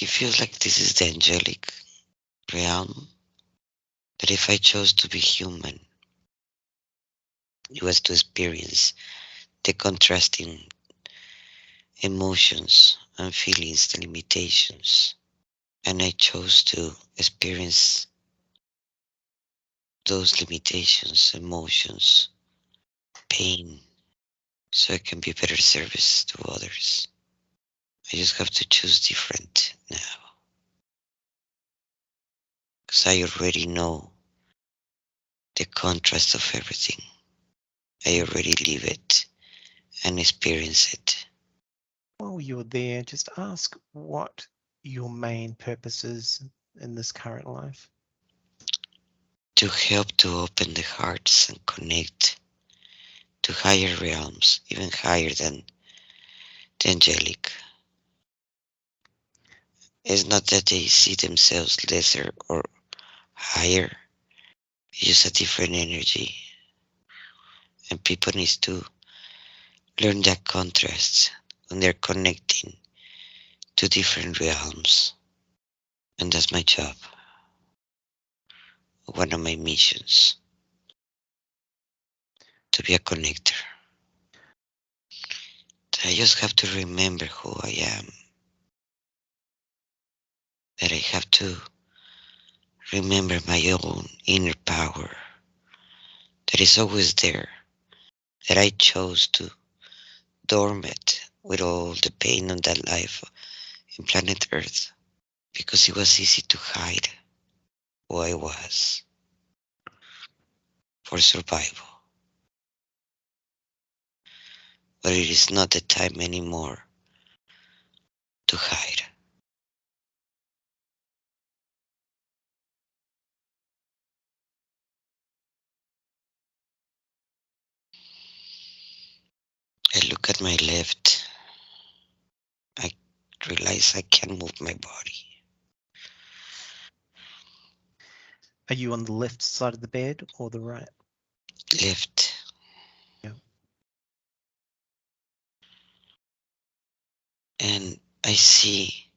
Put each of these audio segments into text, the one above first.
It feels like this is the angelic realm, that if I chose to be human, it was to experience the contrasting emotions and feelings, the limitations. And I chose to experience those limitations, emotions, pain, so I can be better service to others. I just have to choose different now, because I already know the contrast of everything. I already live it and experience it. While you're there, just ask what your main purpose is in this current life. To help to open the hearts and connect to higher realms, even higher than the angelic. It's not that they see themselves lesser or higher, it's just a different energy. And people need to learn that contrast when they're connecting to different realms. And that's my job, one of my missions, to be a connector. That I just have to remember who I am. That I have to remember my own inner power that is always there, that I chose to dormant with all the pain on that life in planet Earth, because it was easy to hide who I was for survival. But it is not the time anymore to hide. I look at my left, I realize I can't move my body. Are you on the left side of the bed or the right? Left. Yeah. And I see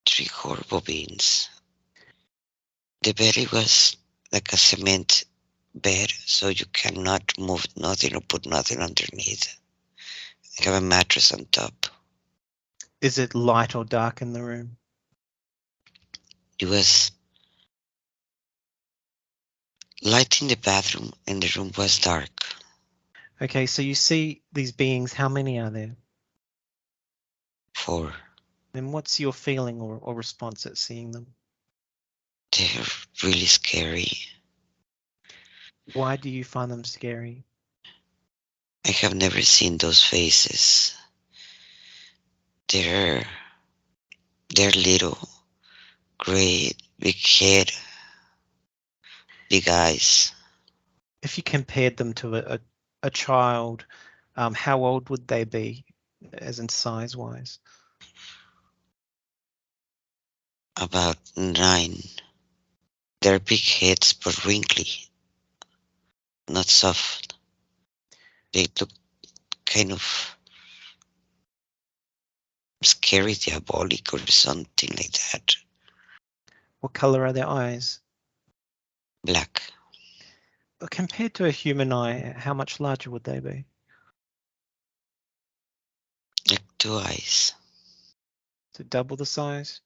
three horrible beings. The bed was like a cement bed, so you cannot move nothing or put nothing underneath. I have a mattress on top. Is it light or dark in the room? It was light in the bathroom and the room was dark. Okay, so you see these beings. How many are there? 4. And what's your feeling or response at seeing them? They're really scary. Why do you find them scary? I have never seen those faces. They're they're little, gray, big head, big eyes. If you compared them to a child, how old would they be, as in size-wise? About 9. They're big heads but wrinkly, not soft. They look kind of scary, diabolic, or something like that. What color are their eyes? Black. Compared to a human eye, how much larger would they be? Like 2 eyes. To double the size?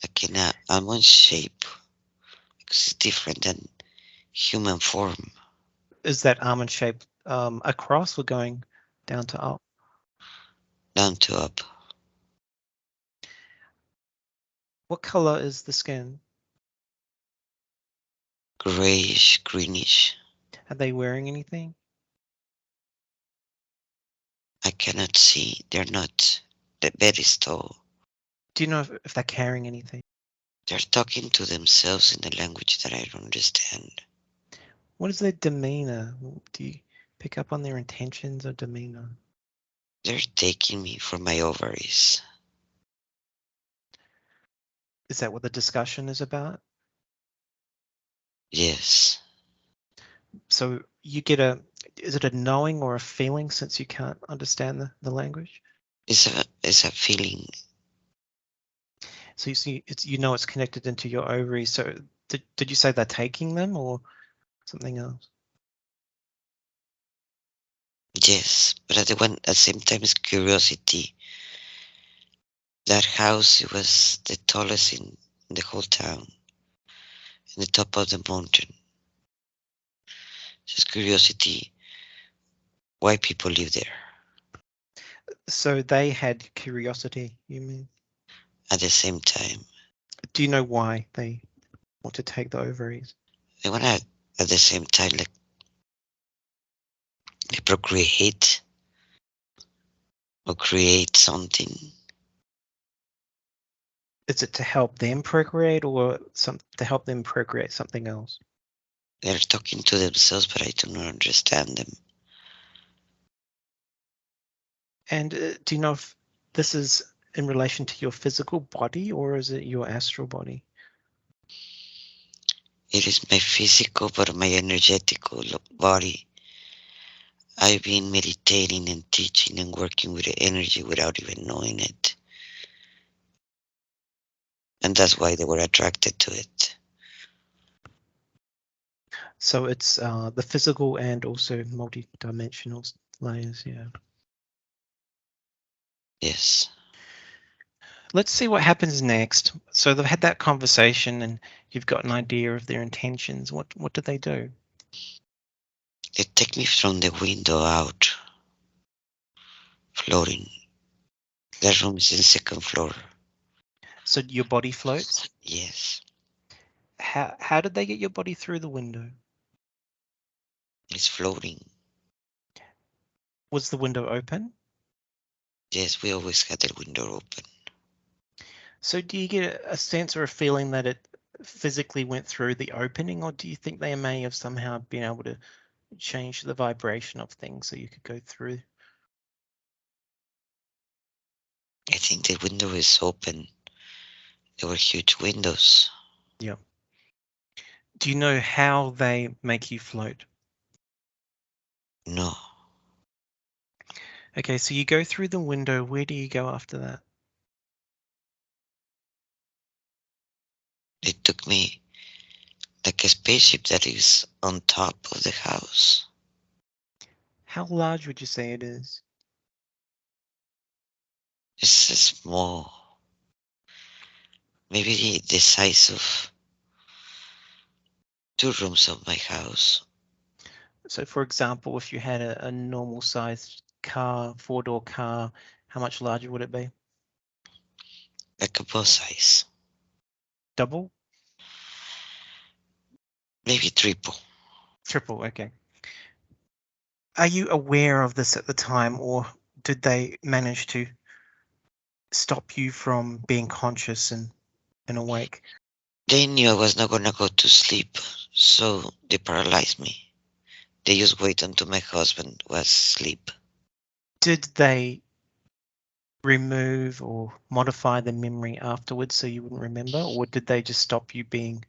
Like in a almond shape. Because it's different than human form. Is that almond shape across or going down to up? Down to up. What color is the skin? Grayish, greenish. Are they wearing anything? I cannot see. They're not. The bed is tall. Do you know if they're carrying anything? They're talking to themselves in a language that I don't understand. What is their demeanor? Do you pick up on their intentions or demeanor? They're taking me for my ovaries. Is that what the discussion is about? Yes. So you get is it a knowing or a feeling, since you can't understand the language? It's a feeling. So you see, it's it's connected into your ovaries. So did you say they're taking them or something else? Yes, but at the same time, it's curiosity. That house, it was the tallest in the whole town, in the top of the mountain. Just curiosity, why people live there. So they had curiosity, you mean? At the same time, Do you know why they want to take the ovaries? they want to, at the same time, like, they procreate or create something. Is it to help them procreate or to help them procreate something else? They're talking to themselves, but I do not understand them. And do you know if this is in relation to your physical body or is it your astral body? It is my physical, but my energetical body. I've been meditating and teaching and working with the energy without even knowing it. And that's why they were attracted to it. So it's the physical and also multi-dimensional layers, yeah. Yes. Let's see what happens next. So they've had that conversation and you've got an idea of their intentions. What did they do? They take me from the window out, floating. That room is in the second floor. So your body floats? Yes. How did they get your body through the window? It's floating. Was the window open? Yes, we always had the window open. So do you get a sense or a feeling that it physically went through the opening, or do you think they may have somehow been able to change the vibration of things so you could go through? I think the window is open. There were huge windows. Yeah. Do you know how they make you float? No. Okay, so you go through the window. Where do you go after that? They took me like a spaceship that is on top of the house. How large would you say it is? It's a small, maybe the size of 2 rooms of my house. So for example, if you had a normal sized car, four-door car, how much larger would it be? Like a bus size. Double? Maybe triple. Triple, okay. Are you aware of this at the time, or did they manage to stop you from being conscious and awake? They knew I was not gonna go to sleep, so they paralyzed me. They just wait until my husband was asleep. Did they remove or modify the memory afterwards so you wouldn't remember, or did they just stop you being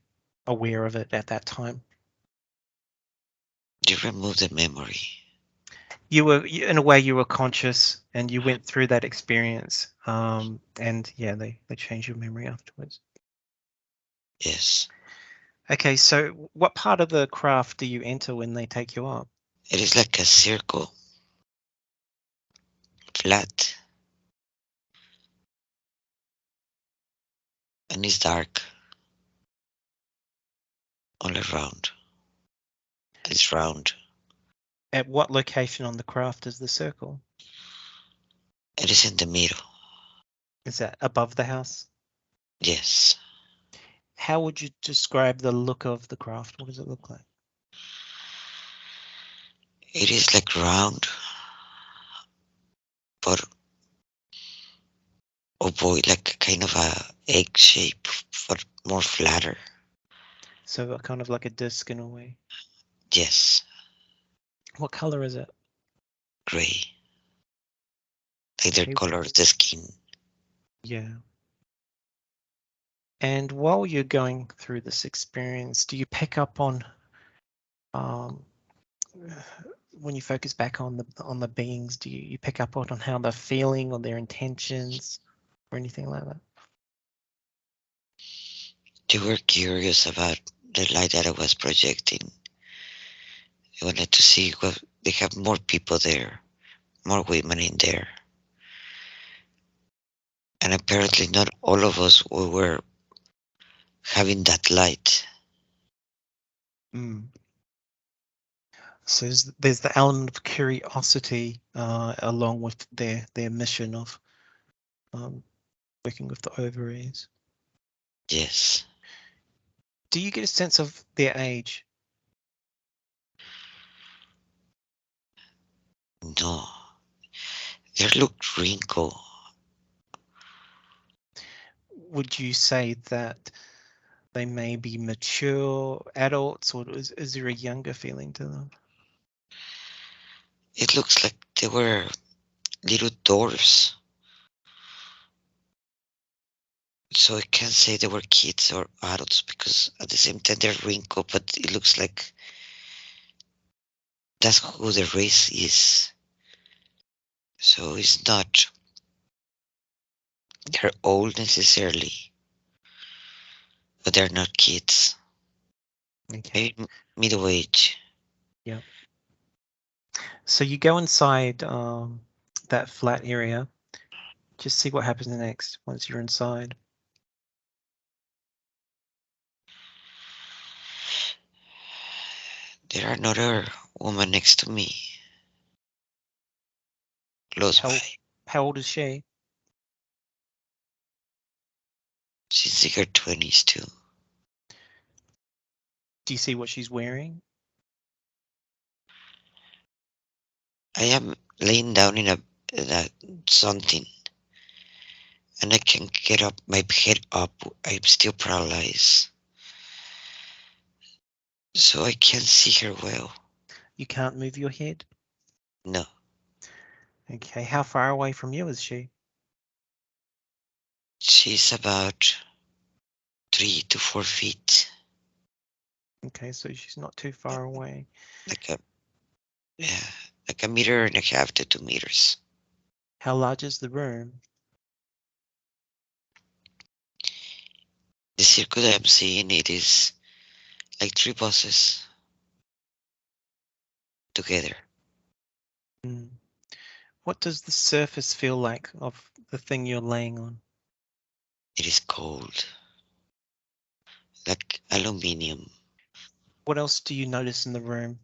aware of it at that time? They removed the memory. In a way, you were conscious and you went through that experience, and yeah, they changed your memory afterwards. Yes. Okay, so what part of the craft do you enter when they take you up? It is like a circle, flat, and it's dark all around. It's round. At what location on the craft is the circle? It is in the middle. Is that above the house? Yes. How would you describe the look of the craft? What does it look like? It is like round, but ovoid, like kind of a egg shape, but more flatter. So kind of like a disc in a way. Yes. What color is it? Gray. Like their Okay, color of the skin. yeah. And while you're going through this experience, do you pick up on um, when you focus back on the beings, do you pick up on how they're feeling or their intentions or anything like that? They were curious about the light that I was projecting. They wanted to see what they have more people there, more women in there. And apparently not all of us were having that light. Mm. So there's the element of curiosity along with their mission of working with the ovaries. Yes. Do you get a sense of their age? No. They looked wrinkled. Would you say that they may be mature adults, or is there a younger feeling to them? It looks like they were little dwarfs. So I can't say they were kids or adults because at the same time they're wrinkled, but it looks like that's who the race is. So it's not they're old necessarily, but they're not kids. Okay. Maybe middle age. Yeah. So you go inside that flat area. Just see what happens next once you're inside. There are another woman next to me, close by. How old is she? She's in her 20s too. Do you see what she's wearing? I am laying down in a something, and I can get up my head up. I'm still paralyzed, so I can't see her well. You can't move your head? No, Okay. How far away from you is she? she's about 3 to 4 feet, Okay, so she's not too far away. like a yeah, like a meter and a half to 2 meters. How large is the room? The circle that I'm seeing it is like 3 buses together. Mm. What does the surface feel like of the thing you're laying on? It is cold, like aluminium. What else do you notice in the room?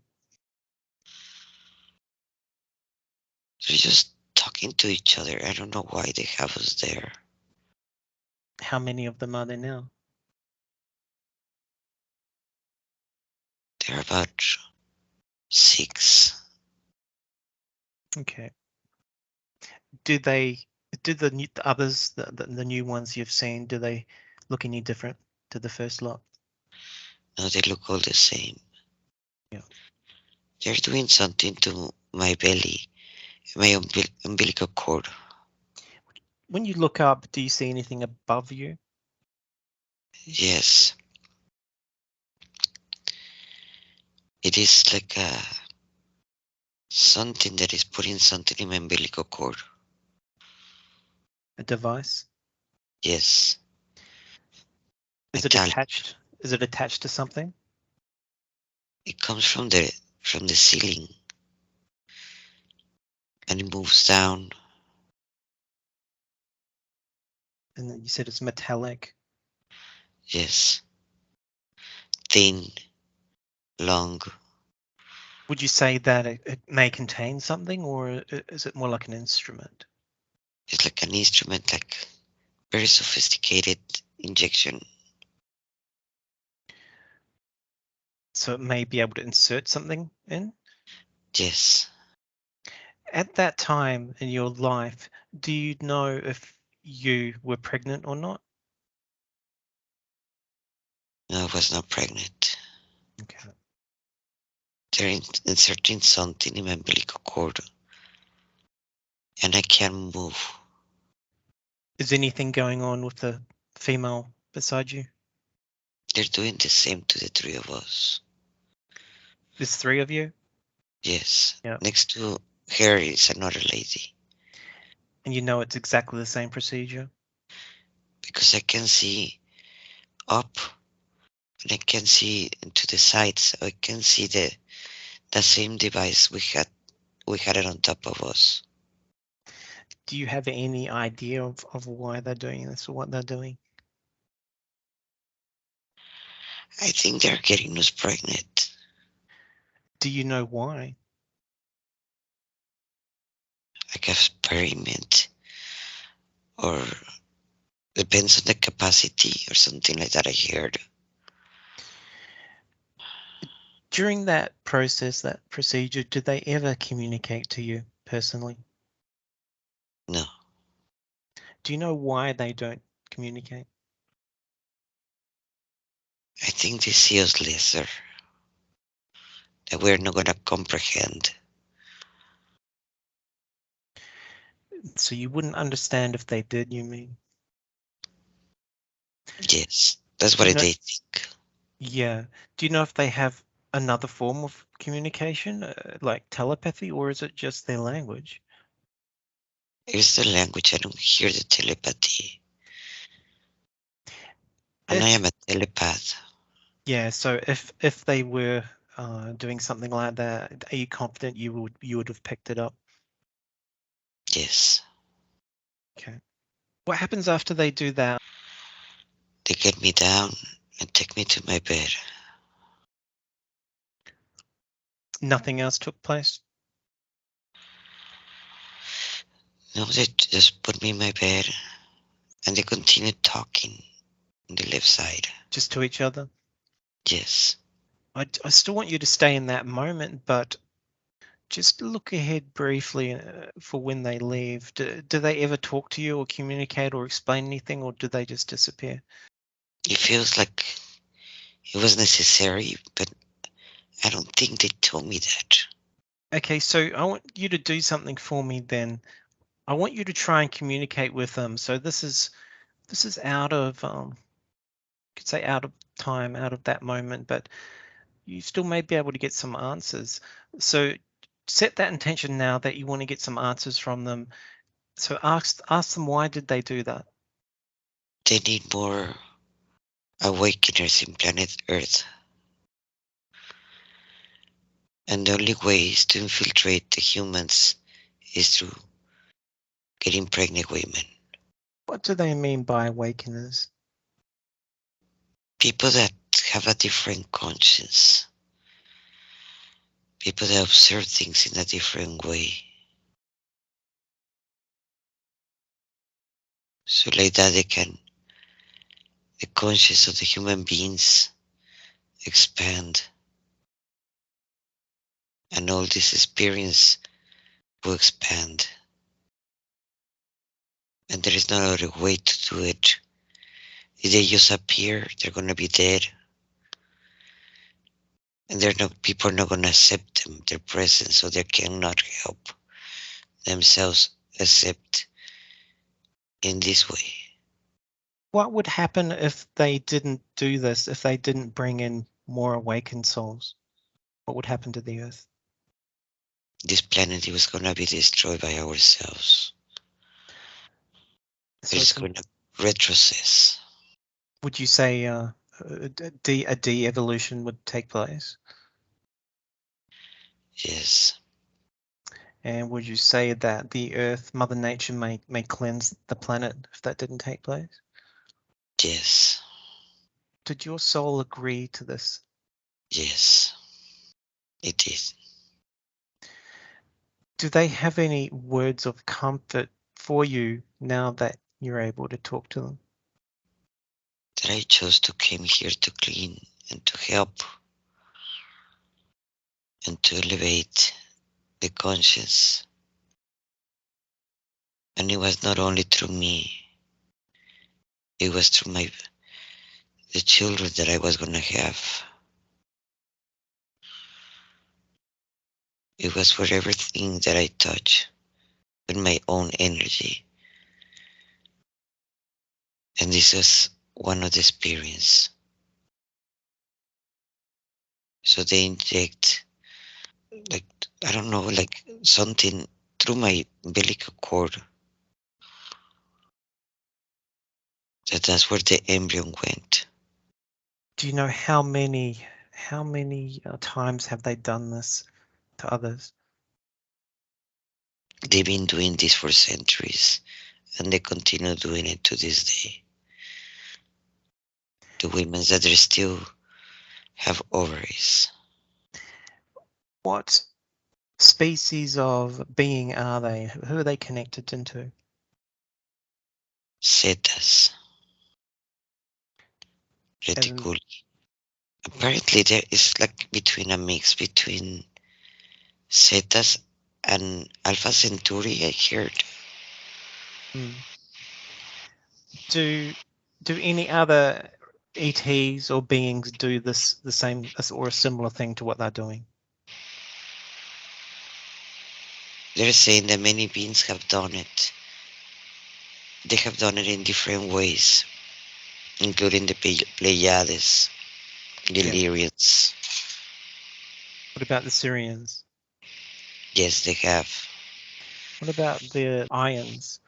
They're just talking to each other. I don't know why they have us there. How many of them are there now? They're about 6. Okay. Do the others, the new ones you've seen, do they look any different to the first lot? No, they look all the same. Yeah. They're doing something to my belly, my umbilical cord. When you look up, do you see anything above you? Yes, it is like something that is putting something in my umbilical cord. A device? Yes, Is it metallic. attached? Is it attached to something? It comes from the ceiling and it moves down. And then you said it's metallic. Yes, thin, long. Would you say that it may contain something, or is it more like an instrument? It's like an instrument, like very sophisticated injection. So it may be able to insert something in? Yes, At that time in your life, do you know if you were pregnant or not? no, I was not pregnant. Okay. They're inserting something in my umbilical cord and I can't move. Is anything going on with the female beside you? They're doing the same to the 3 of us. There's 3 of you? Yes. Yeah. Next to her is another lady. And you know it's exactly the same procedure? Because I can see up and I can see to the sides. I can see the same device we had it on top of us. Do you have any idea of why they're doing this or what they're doing? I think they're getting us pregnant. Do you know why? Like experiment or depends on the capacity or something like that I heard. During that process, that procedure, did they ever communicate to you personally? No. Do you know why they don't communicate? I think they see us lesser. That we're not gonna comprehend. So you wouldn't understand if they did, you mean? Yes. That's Do you what know? they think. Yeah. Do you know if they have another form of communication, like telepathy, or is it just their language? It's the language. I don't hear the telepathy. And I If am a telepath. Yeah, so if they were doing something like that, are you confident you would have picked it up? Yes. Okay. What happens after they do that? They get me down and take me to my bed. Nothing else took place? No, they just put me in my bed and they continue talking on the left side. Just to each other? Yes. I still want you to stay in that moment, but just look ahead briefly for when they leave. Do they ever talk to you or communicate or explain anything, or do they just disappear? It feels like it was necessary, but I don't think they told me that. Okay, so I want you to do something for me then. I want you to try and communicate with them. So this is out of could say out of time, out of that moment, but you still may be able to get some answers. So set that intention now that you want to get some answers from them. So ask them, why did they do that? They need more awakeners in planet Earth. And the only way is to infiltrate the humans is through getting pregnant women. What do they mean by awakeners? People that have a different conscience. People that observe things in a different way. So like that the conscience of the human beings expand and all this experience will expand. And there is no other way to do it. If they just appear, they're gonna be dead. And they're not people are not gonna accept them, their presence, so they cannot help themselves except in this way. What would happen if they didn't do this, if they didn't bring in more awakened souls? What would happen to the earth? This planet was gonna be destroyed by ourselves. It So is it's, gonna retrocess. would you say a de-evolution would take place? Yes, And would you say that the earth, Mother Nature, may cleanse the planet if that didn't take place? yes, Did your soul agree to this? yes, it is. Do they have any words of comfort for you now that you're able to talk to them? That I chose to came here to clean and to help and to elevate the conscience. And it was not only through me, it was through the children that I was gonna have. It was for everything that I touch with my own energy. And this is one of the experience. So they inject like I don't know, like something through my umbilical cord. That's where the embryo went. Do you know how many times have they done this to others? They've been doing this for centuries, and they continue doing it to this day. The women that they still have ovaries. What species of being are they? Who are they connected into? Cetas, And reticuli. Apparently, there is like between a mix between Cetas and Alpha Centauri, I heard. mm, do do any other ETs or beings do this the same or a similar thing to what they're doing? They're saying that many beings have done it. They have done it in different ways, including the Pleiades, the Yeah. Lyrians. What about the Syrians? Yes, they have. What about the Ions?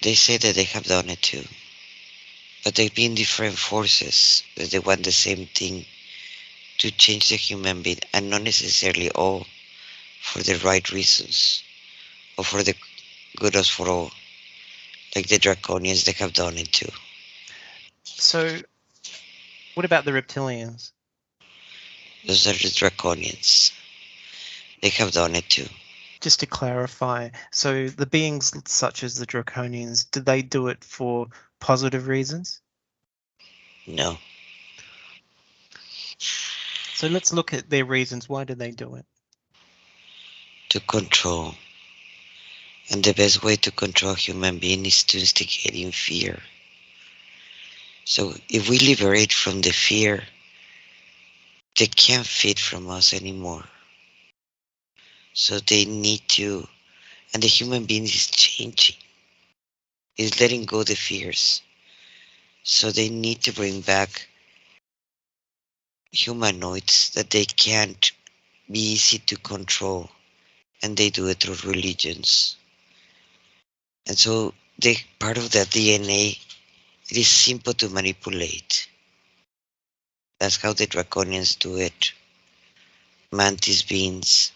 They say that they have done it too. But they've been different forces that they want the same thing to change the human being, and not necessarily all for the right reasons or for the good as for all. Like the Draconians, they have done it too. So what about the reptilians? Those are the Draconians. They have done it too. Just to clarify, so the beings such as the Draconians, do they do it for positive reasons? No. So let's look at their reasons. Why do they do it? To control. And the best way to control a human being is to instigate in fear. So if we liberate from the fear, they can't feed from us anymore. So they need to, and the human being is changing, is letting go the fears. So they need to bring back humanoids that they can't be easy to control, and they do it through religions. And so they part of that DNA, it is simple to manipulate. That's how the draconians do it. Mantis beings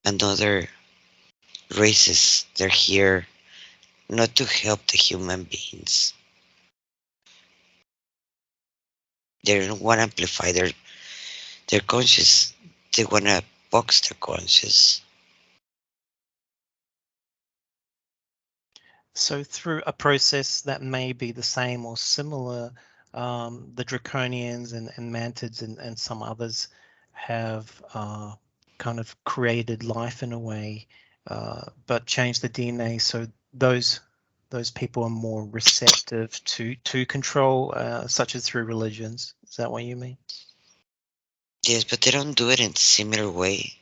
and other races, they're here not to help the human beings. They don't want to amplify their conscious. They want to box their conscious. So through a process that may be the same or similar, the Draconians and Mantids and some others have kind of created life in a way, but changed the DNA so those people are more receptive to control, such as through religions. Is that what you mean? Yes, but they don't do it in a similar way.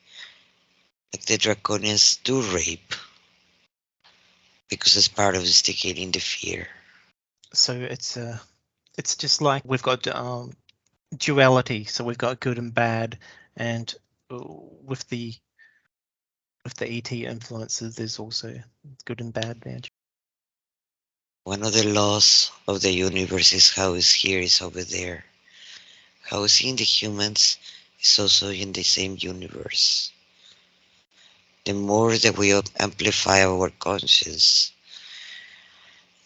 Like the draconians do rape because it's part of instigating the fear. So it's just like we've got duality. So we've got good and bad, and with the ET influences, there's also good and bad there. One of the laws of the universe is how is here is over there. How is in the humans is also in the same universe. The more that we amplify our conscience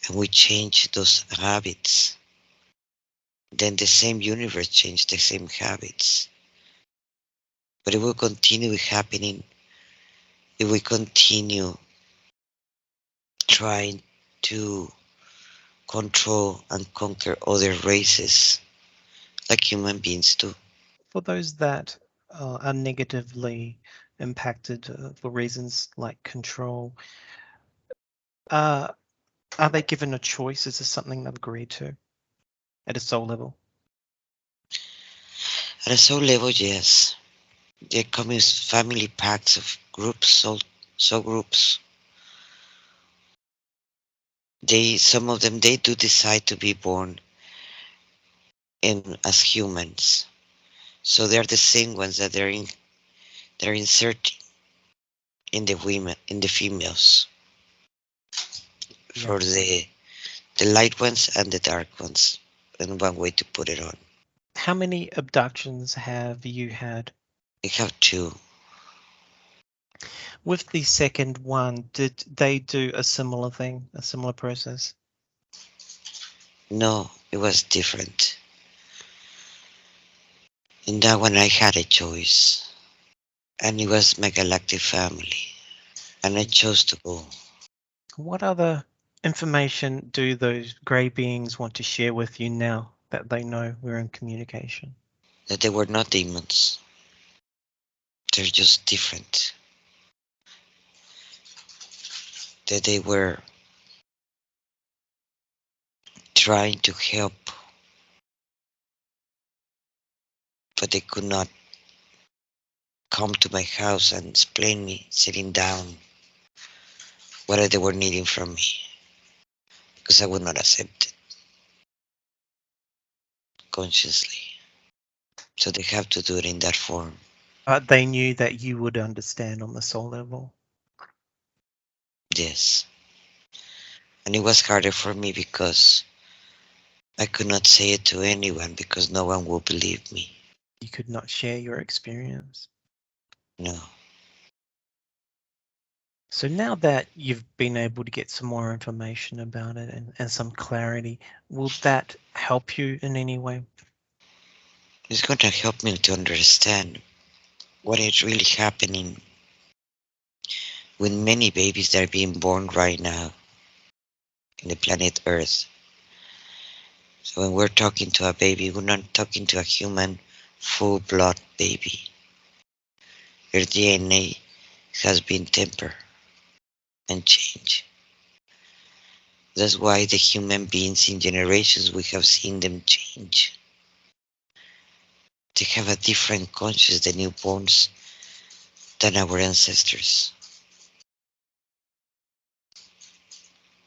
and we change those habits, then the same universe change the same habits. But it will continue happening if we continue trying to control and conquer other races like human beings do. For those that are negatively impacted for reasons like control, uh, are they given a choice? Is this something they've agreed to at a soul level? At a soul level, yes. There comes family pacts of groups, soul groups. Some of them, they do decide to be born in as humans. So they are the same ones that they're in They're inserting in the women, in the females, Yeah. for the light ones and the dark ones. And one way to put it on. How many abductions have you had? I have two. With the second one, did they do a similar thing, a similar process? No, it was different. In that one, I had a choice, and it was my galactic family, and I chose to go. What other information do those grey beings want to share with you now that they know we're in communication? That they were not demons. They're just different. That they were trying to help, but they could not come to my house and explain me sitting down what they were needing from me, because I would not accept it consciously. So they have to do it in that form. But they knew that you would understand on the soul level. Yes. And it was harder for me because I could not say it to anyone because no one will believe me. You could not share your experience. No. So now that you've been able to get some more information about it and some clarity, will that help you in any way? It's going to help me to understand what is really happening with many babies that are being born right now in the planet Earth. So when we're talking to a baby, we're not talking to a human full blood baby. Their DNA has been tempered and changed. That's why the human beings in generations we have seen them change. They have a different conscience, the newborns, than our ancestors.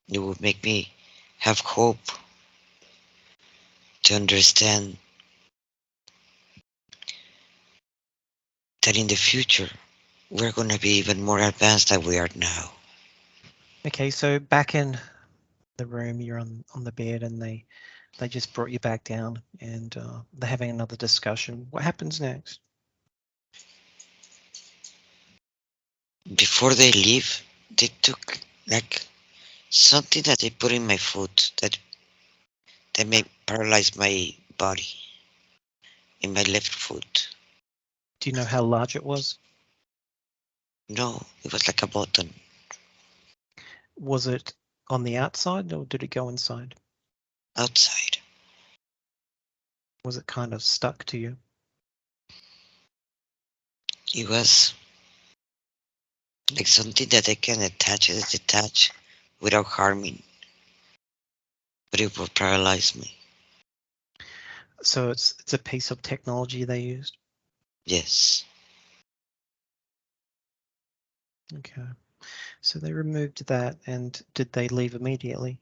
It would make me have hope to understand that in the future we're going to be even more advanced than we are now. Okay, so back in the room, you're on the bed, and they just brought you back down, and they're having another discussion. What happens next? Before they leave, they took like something that they put in my foot that may paralyze my body in my left foot. Do you know how large it was? No, it was like a button Was it on the outside, or did it go inside? outside. Was it kind of stuck to you? It was like something that I can attach and detach without harming, but it will paralyze me. So it's a piece of technology they used. Yes, Okay. So they removed that, and did they leave immediately?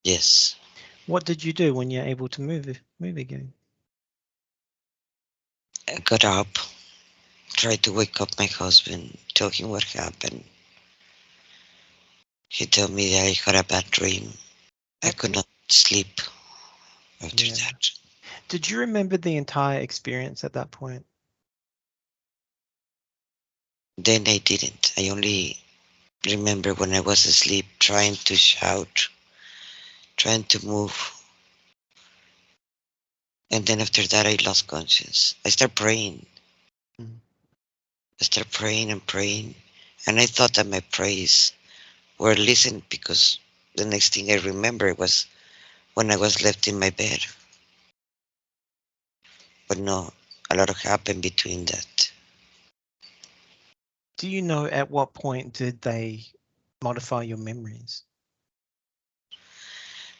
yes. What did you do when you're able to move again? I got up, tried to wake up my husband, tell him what happened. He told me that I had a bad dream. I could not sleep after Yeah. that. Did you remember the entire experience at that point? Then I didn't. I only remember when I was asleep trying to shout, trying to move. And then after that, I lost conscience. I started praying. Mm. I started praying and praying. And I thought that my prayers were listened because the next thing I remember was when I was left in my bed. But no, a lot happened between that. Do you know at what point did they modify your memories?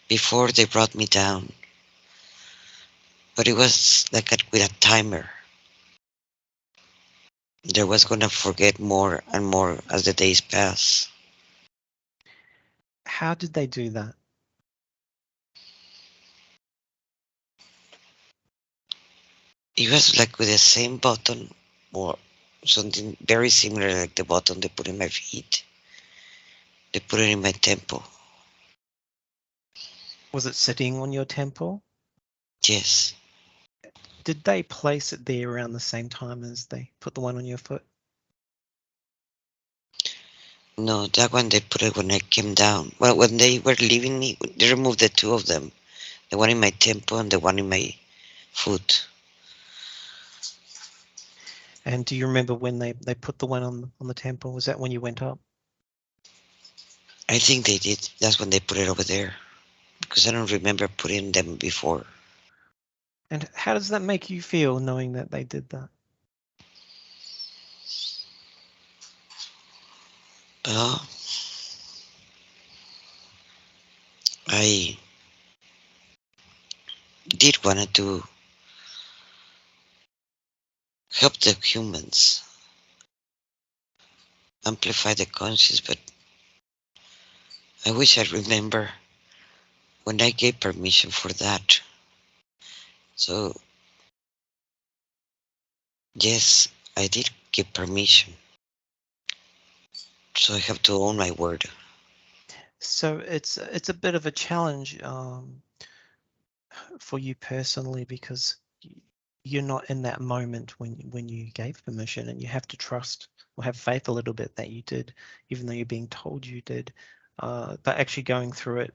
Before they brought me down, but it was like with a timer. There was gonna forget more and more as the days pass. How did they do that? It was like with the same button, more. something very similar like the button they put in my feet. They put it in my temple. Was it sitting on your temple? Yes. Did they place it there around the same time as they put the one on your foot? No, that one they put it when I came down. Well, when they were leaving me, they removed the two of them. The one in my temple and the one in my foot. And do you remember when they put the one on the temple? Was that when you went up? I think they did. That's when they put it over there. Because I don't remember putting them before. And how does that make you feel knowing that they did that? Well, I did want to help the humans amplify the conscious, but I wish I remember when I gave permission for that. So, yes, I did give permission. So I have to own my word. So it's a bit of a challenge for you personally because you're not in that moment when you gave permission, and you have to trust or have faith a little bit that you did, even though you're being told you did. But actually going through it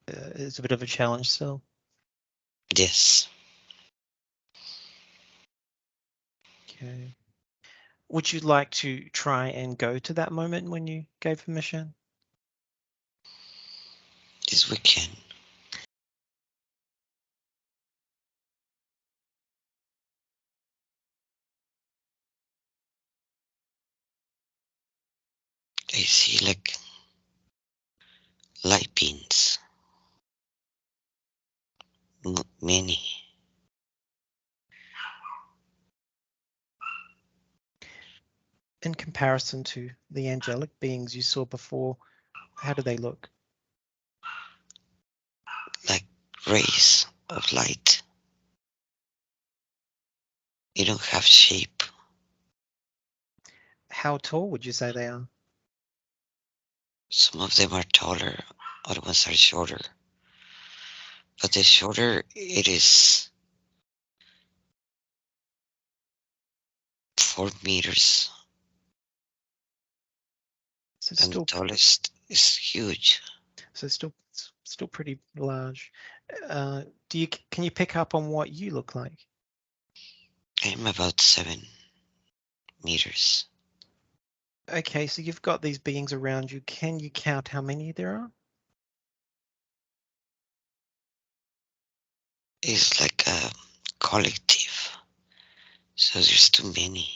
is a bit of a challenge still. Yes. Okay. Would you like to try and go to that moment when you gave permission? This weekend. I see like light beams. Many. In comparison to the angelic beings you saw before, how do they look? Like rays of light. You don't have shape. How tall would you say they are? Some of them are taller, other ones are shorter. But the shorter it is 4 meters, So and the tallest is huge. still pretty large. Can you pick up on what you look like? I'm about 7 meters. Okay, so you've got these beings around you. Can you count how many there are? It's like a collective, so there's too many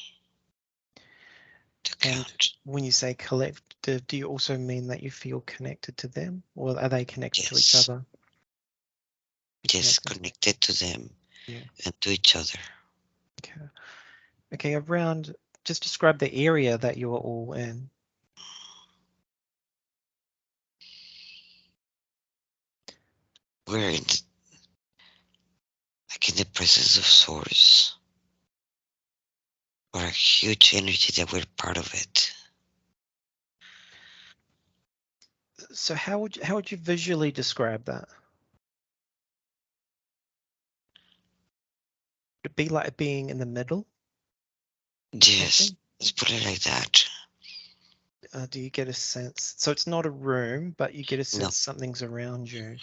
to And count. when you say collective, do you also mean that you feel connected to them, or are they connected to each Yes, other? You're just connected. connected to them Yeah. and to each other. Okay. Okay. Around. Just describe the area that you are all in. We're in, like in the presence of source, or a huge energy that we're part of it. So how would you visually describe that? Would it be like being in the middle of Yes, something? let's put it like that. Do you get a sense? So it's not a room, but you get a No, sense something's around you.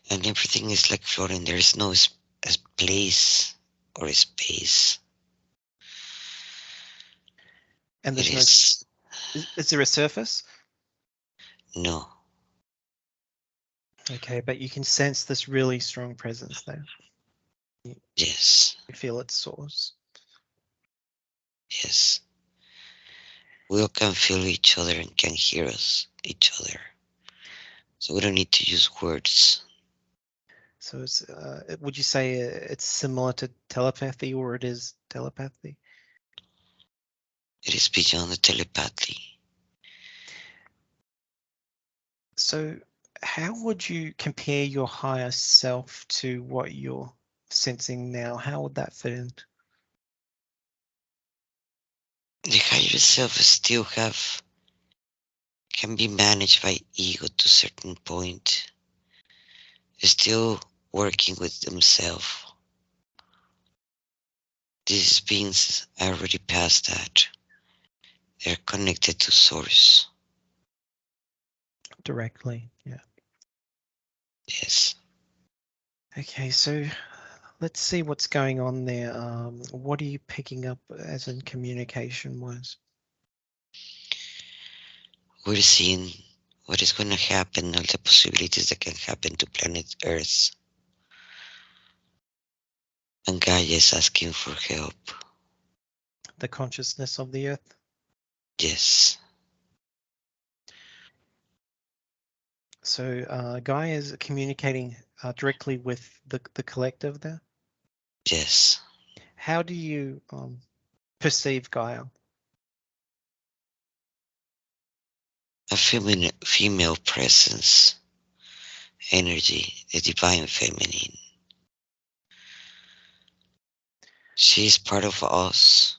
and everything is like floating. There is no place or space. And It there's no. is Is there a surface? no. Okay, but you can sense this really strong presence there. You Yes, feel its source. yes. We all can feel each other and can hear each other. So we don't need to use words. So would you say it's similar to telepathy, or it is telepathy? It is beyond the telepathy. So how would you compare your higher self to what you're sensing now? How would that fit in? The higher self still can be managed by ego to a certain point, still working with themselves. These beings are already past that. They're connected to source. Directly, yeah. Yes. Okay, so let's see what's going on there. What are you picking up as in communication wise? We're seeing what is going to happen, all the possibilities that can happen to planet Earth. And Gaia is asking for help. The consciousness of the earth. Yes. So Gaia is communicating directly with the collective there. Yes. How do you perceive Gaia? A female presence, energy, the divine feminine. She is part of us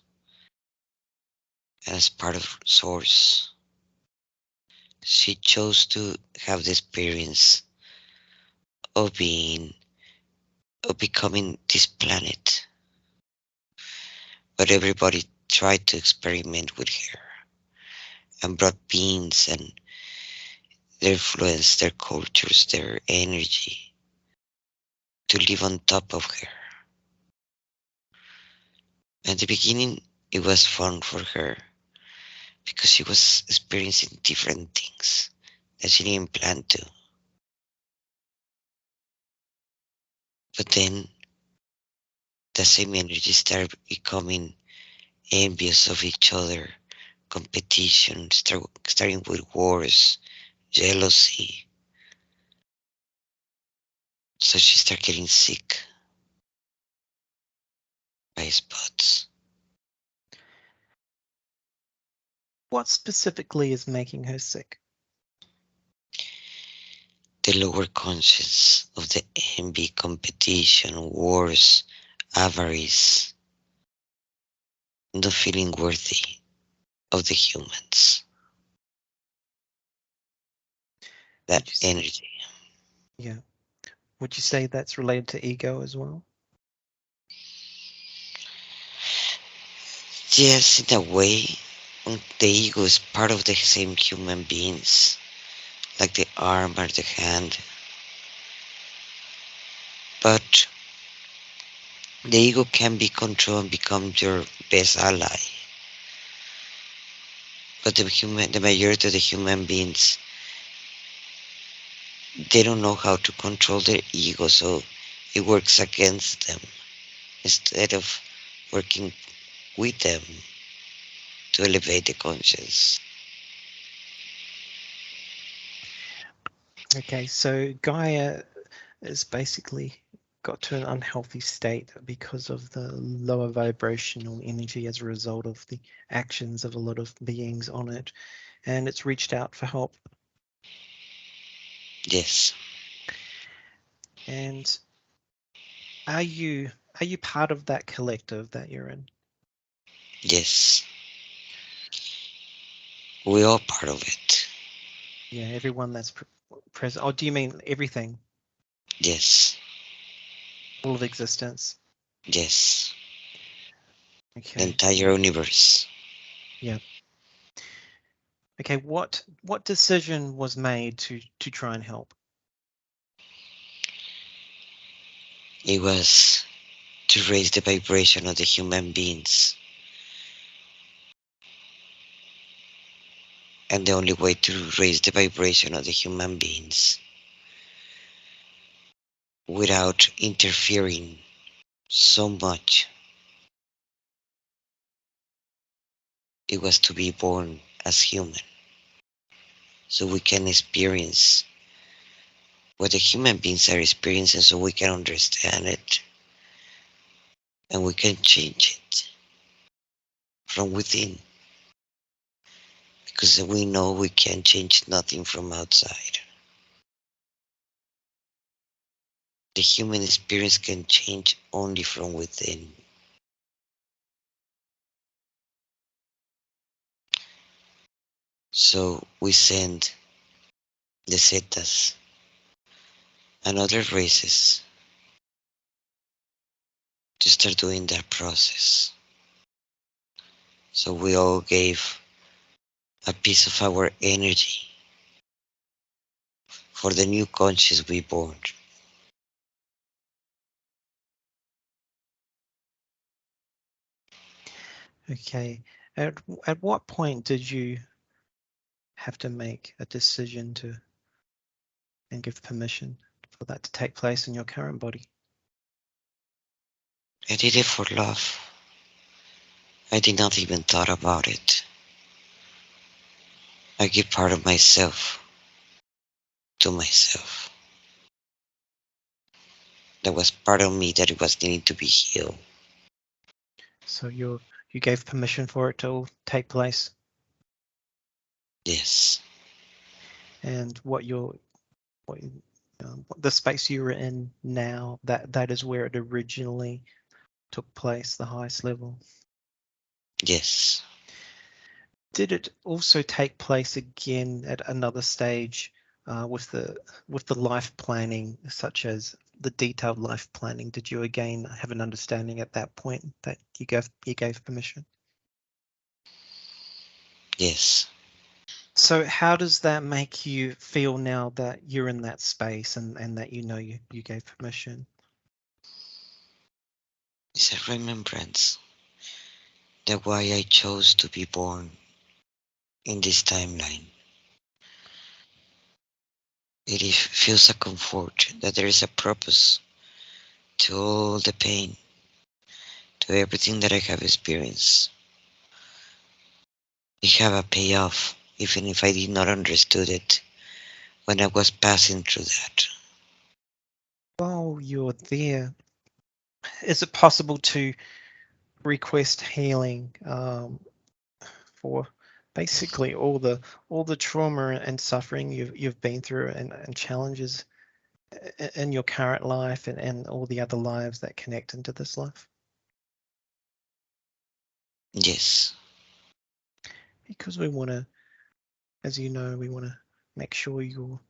and as part of source. She chose to have the experience of becoming this planet. But everybody tried to experiment with her and brought beings and their influence, their cultures, their energy to live on top of her. At the beginning, it was fun for her because she was experiencing different things that she didn't plan to. But then the same energy started becoming envious of each other, competition, starting with wars, jealousy. So she started getting sick by spots. What specifically is making her sick? The lower conscience of the envy, competition, wars, avarice, not feeling worthy of the humans. That Would you, energy. yeah. Would you say that's related to ego as well? Yes, in a way, the ego is part of the same human beings, like the arm or the hand. But the ego can be controlled and become your best ally. But the majority of the human beings, they don't know how to control their ego, so it works against them instead of working with them to elevate the conscience. Okay, so Gaia is basically got to an unhealthy state because of the lower vibrational energy as a result of the actions of a lot of beings on it, and it's reached out for help. Yes, And are you part of that collective that you're in? yes, we are part of it. Yeah, everyone that's present. Oh, do you mean everything, Yes, all of existence? yes, the Okay, entire universe. yeah. Okay, what decision was made to try and help? It was to raise the vibration of the human beings. And the only way to raise the vibration of the human beings without interfering so much, it was to be born as human. So we can experience what the human beings are experiencing so we can understand it and we can change it from within. Because we know we can change nothing from outside. The human experience can change only from within. So we send the Zetas and other races to start doing that process. So we all gave a piece of our energy for the new conscious we born. Okay. At what point did you have to make a decision to and give permission for that to take place in your current body? I did it for love. I did not even thought about it. I give part of myself to myself. That was part of me that it was needing to be healed. So you gave permission for it to all take place, Yes, and what the space you were in now, that is where it originally took place, the highest level. yes, Did it also take place again at another stage with the life planning, such as the detailed life planning? Did you again have an understanding at that point that you gave permission? yes. So how does that make you feel now that you're in that space and that you gave permission? It's a remembrance that why I chose to be born in this timeline. Feels a comfort that there is a purpose to all the pain, to everything that I have experienced. It have a payoff, even if I did not understood it when I was passing through that. While you're there, is it possible to request healing for basically all the trauma and suffering you've been through and challenges in your current life and all the other lives that connect into this life? Yes, Because we want to, as you know, we want to make sure you're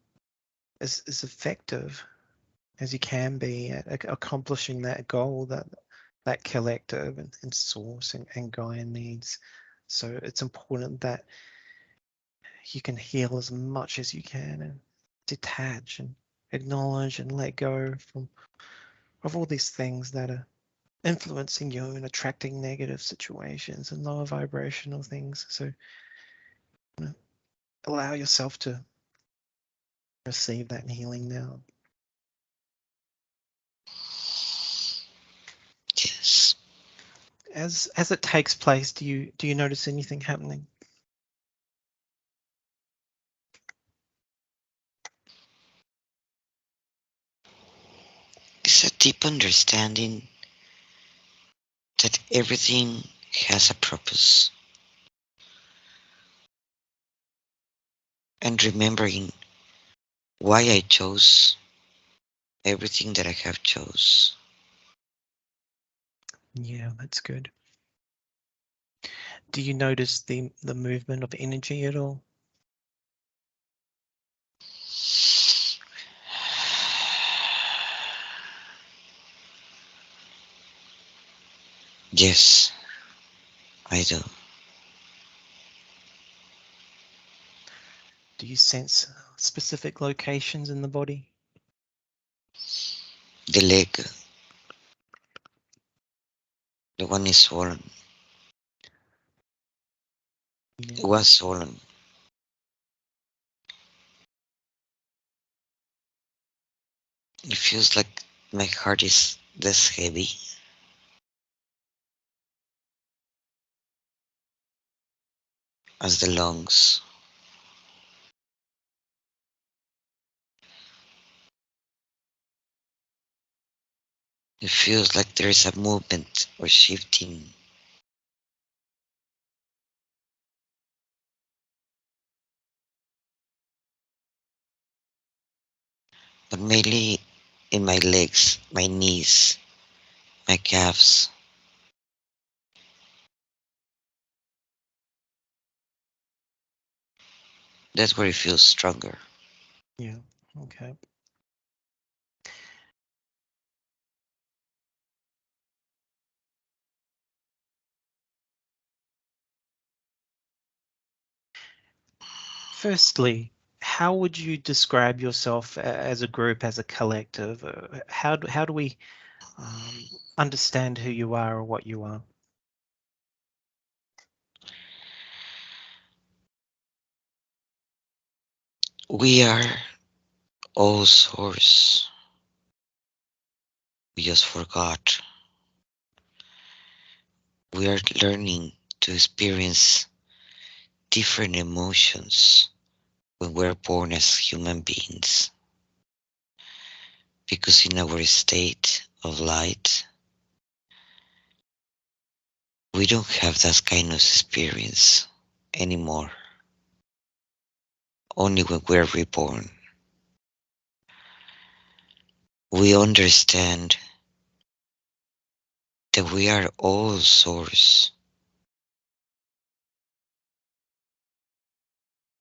as effective as you can be at accomplishing that goal that collective and source and Gaia needs. So it's important that you can heal as much as you can and detach and acknowledge and let go from of all these things that are influencing you and attracting negative situations and lower vibrational things. So you know, allow yourself to receive that healing now. yes. As it takes place, do you notice anything happening? It's a deep understanding that everything has a purpose. And remembering why I chose everything that I have chose. Yeah, that's good. Do you notice the movement of energy at all? Yes, I do. Do you sense specific locations in the body? The leg, the one is swollen. Yeah. It was swollen. It feels like my heart is less heavy as the lungs. It feels like there is a movement or shifting, but mainly in my legs, my knees, my calves. That's where it feels stronger. Yeah. Okay. Firstly, how would you describe yourself as a group, as a collective? How do we understand who you are or what you are? We are all source. We just forgot. We are learning to experience different emotions when we're born as human beings. Because in our state of light, we don't have that kind of experience anymore. Only when we're reborn, we understand that we are all source.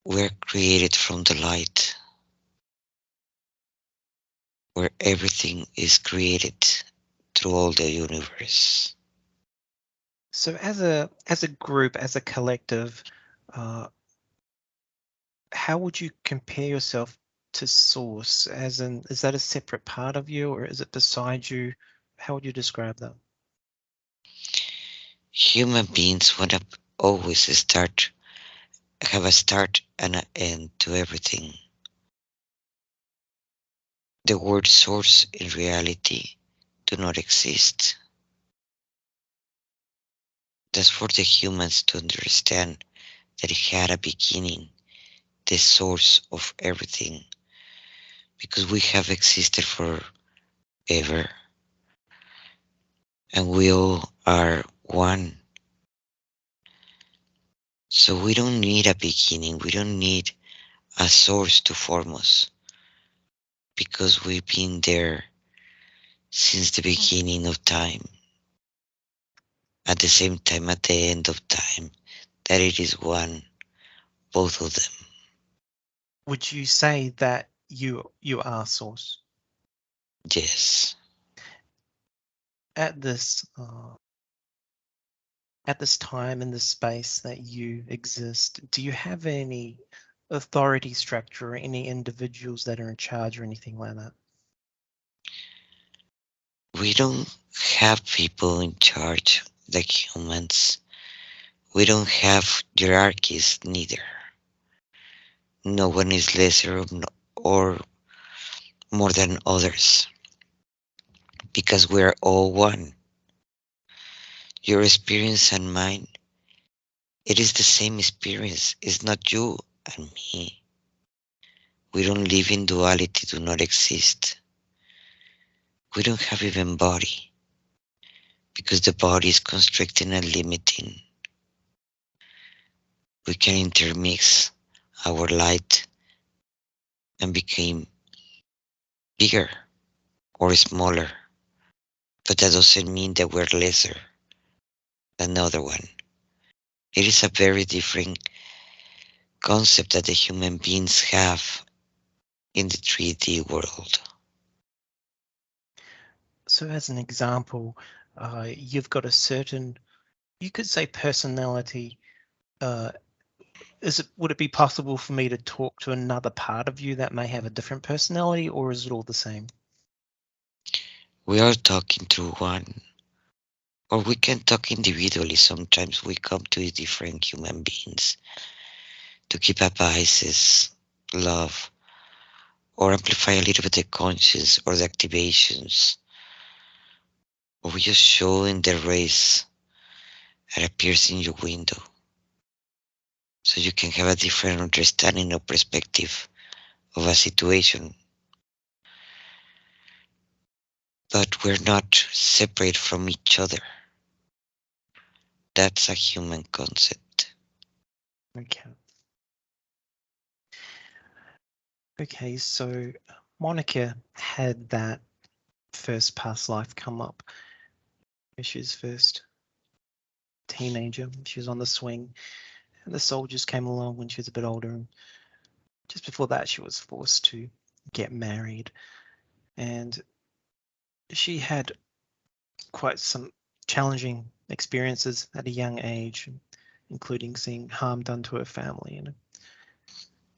We're created from the light, where everything is created through all the universe. So as a group, as a collective, uh, how would you compare yourself to source? As in, is that a separate part of you or is it beside you? How would you describe that? Human beings want to always have a start and an end to everything. The word source in reality do not exist. That's for the humans to understand that it had a beginning, the source of everything, because we have existed forever and we all are one. So we don't need a beginning, we don't need a source to form us, because we've been there since the beginning of time, at the same time at the end of time, that it is one, both of them. Would you say that you are source Yes. at this time in this space that you exist? Do you have any authority structure or any individuals that are in charge or anything like that? We don't have people in charge like humans. We don't have hierarchies neither. No one is lesser or more than others, because we're all one. Your experience and mine, it is the same experience. It's not you and me. We don't live in duality, do not exist. We don't have even body, because the body is constricting and limiting. We can intermix our light and become bigger or smaller, but that doesn't mean that we're lesser than the other one. It is a very different concept that the human beings have in the 3D world. So as an example, you've got a certain, you could say personality. Uh, would it be possible for me to talk to another part of you that may have a different personality, or is it all the same? We are talking through one, or we can talk individually. Sometimes we come to different human beings to keep advices, love, or amplify a little bit the conscience or the activations, or we just show in the rays that appears in your window, so you can have a different understanding or perspective of a situation. But we're not separate from each other. That's a human concept. Okay. Okay, so Monica had that first past life come up. She was first teenager. She was on the swing, and the soldiers came along when she was a bit older. just before that, she was forced to get married, and she had quite some challenging experiences at a young age, including seeing harm done to her family, and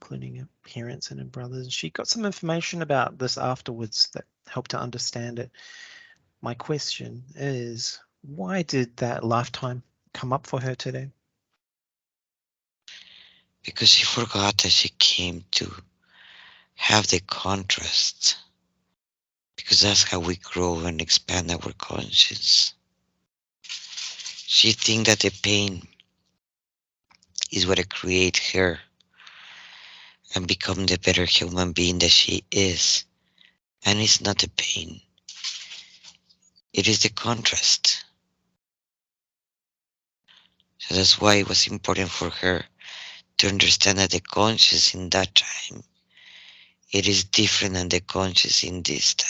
including her parents and her brothers. She got some information about this afterwards that helped her understand it. My question is, why did that lifetime come up for her today? Because she forgot that she came to have the contrast. Because that's how we grow and expand our conscience. She thinks that the pain is what creates her and become the better human being that she is. And it's not the pain, it is the contrast. So that's why it was important for her to understand that the conscious in that time, it is different than the conscious in this time.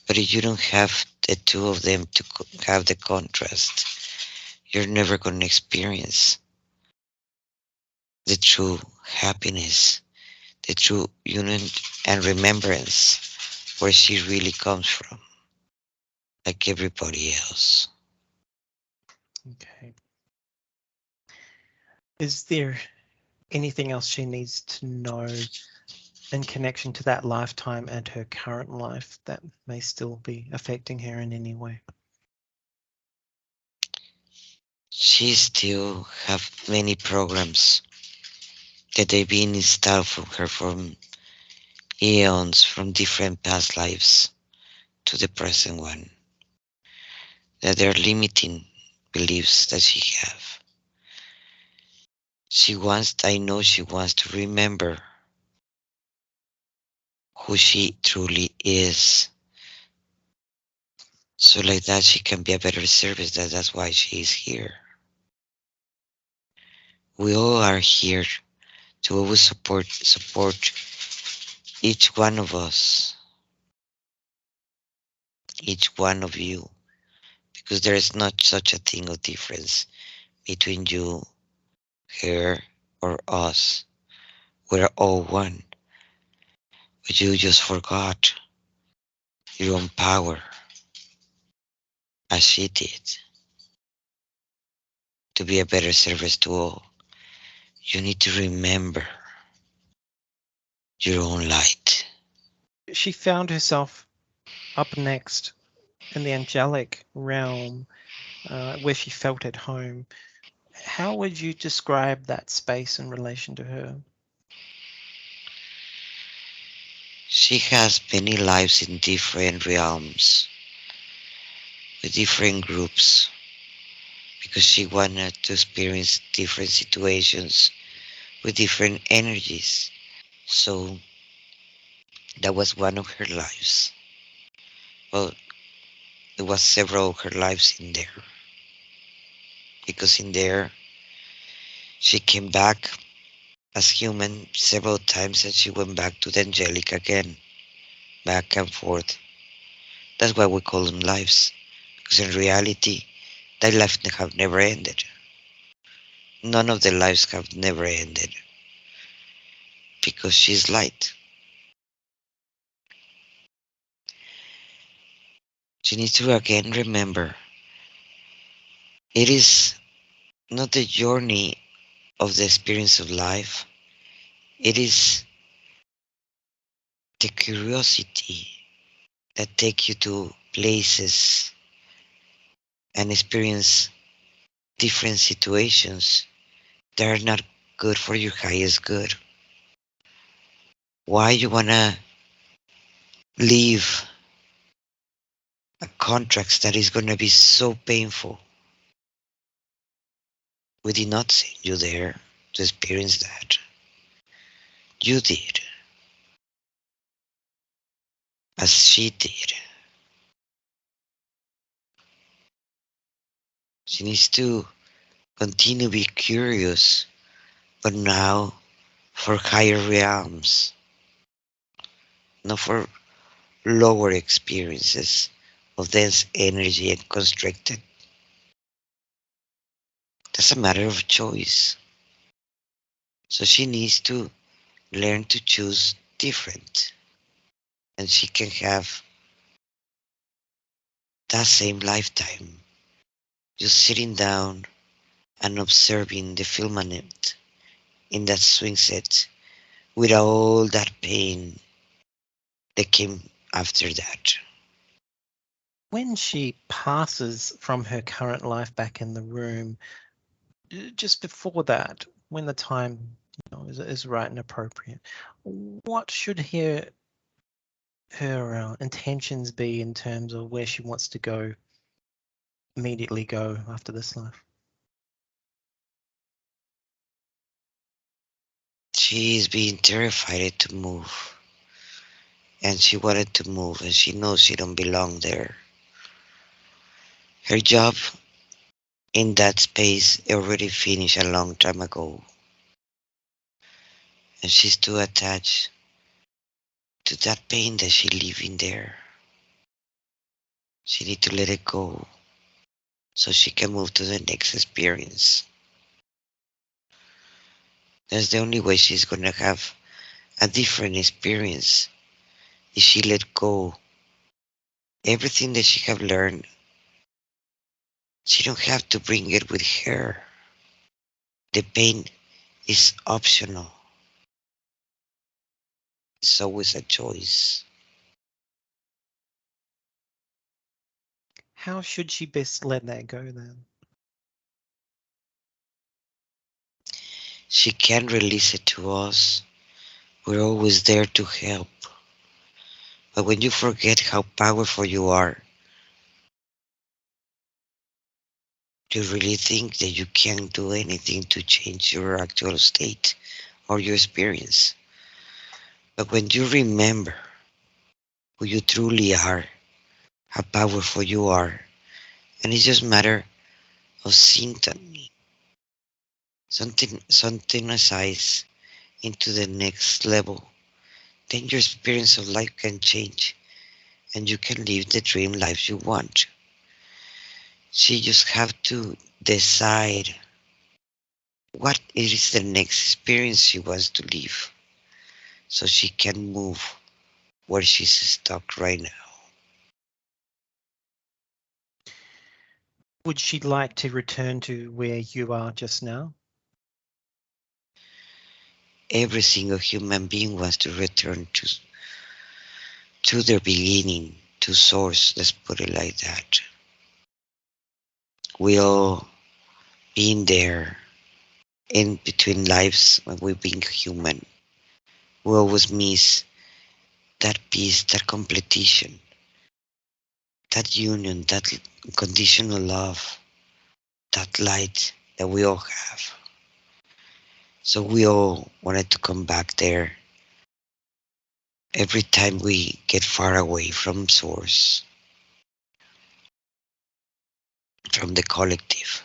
But if you don't have the two of them to have the contrast, you're never going to experience the true happiness, the true union and remembrance where she really comes from, like everybody else. Okay. Is there anything else she needs to know in connection to that lifetime and her current life that may still be affecting her in any way? She still have many programs that they've been installed from her from eons, from different past lives to the present one, that they're limiting beliefs that she have. I know she wants to remember who she truly is. So like that she can be a better service. That's why she is here. We all are here to always support each one of us, each one of you, because there is not such a thing of difference between you, her, or us. We're all one, but you just forgot your own power, as she did, to be a better service to all. You need to remember your own light. She found herself up next in the angelic realm, where she felt at home. How would you describe that space in relation to her? She has many lives in different realms, with different groups, because she wanted to experience different situations with different energies. So that was one of her lives. Well, there was several of her lives in there, because in there she came back as human several times and she went back to the angelic again, back and forth. That's why we call them lives, because in reality, that life have never ended. None of the lives have never ended, because she's light. She needs to again remember it is not the journey of the experience of life, it is the curiosity that take you to places and experience different situations that are not good for your highest good. Why you wanna leave a contract that is gonna be so painful? We did not send you there to experience that. You did, as she did. She needs to continue to be curious, but now for higher realms, not for lower experiences of dense energy and constricted. That's a matter of choice. So she needs to learn to choose different. And she can have that same lifetime just sitting down and observing the firmament in that swing set with all that pain that came after that. When she passes from her current life back in the room, just before that, when the time is right and appropriate, what should her intentions be in terms of where she wants to go, immediately go after this life? She is being terrified to move, and she wanted to move, and she knows she don't belong there. Her job in that space already finished a long time ago, and she's too attached to that pain that she live in there. She need to let it go so she can move to the next experience. That's the only way she's gonna have a different experience if she let go everything that she have learned. She don't have to bring it with her. The pain is optional. It's always a choice. How should she best let that go then? She can release it to us. We're always there to help. But when you forget how powerful you are, you really think that you can't do anything to change your actual state or your experience. But when you remember who you truly are, how powerful you are, and it's just matter of symptom, something aside into the next level, then your experience of life can change and you can live the dream life you want. She just have to decide what is the next experience she wants to live so she can move where she's stuck right now. Would she like to return to where you are just now? Every single human being wants to return to their beginning, to source, let's put it like that. We all been there in between lives when we've been human. We always miss that peace, that completion, that union, that unconditional love, that light that we all have. So we all wanted to come back there every time we get far away from source, from the collective.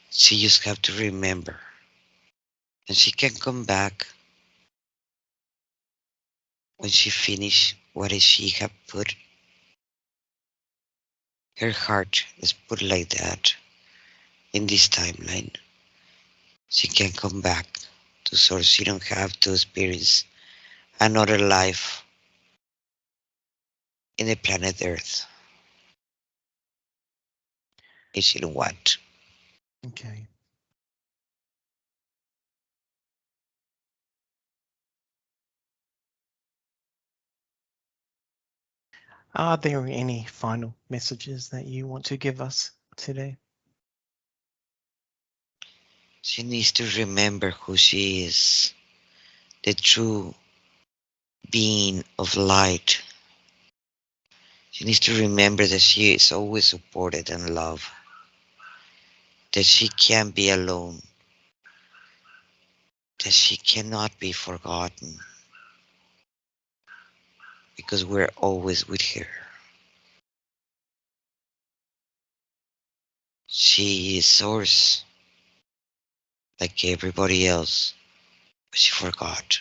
She just have to remember, and she can come back when she finish what is she have put her heart, let's put it like that, in this timeline. She can come back to source. She don't have to experience another life in the planet Earth if she don't want. Okay. Are there any final messages that you want to give us today? She needs to remember who she is, the true being of light. She needs to remember that she is always supported and loved, that she can't be alone, that she cannot be forgotten because we're always with her. She is source like everybody else, but she forgot.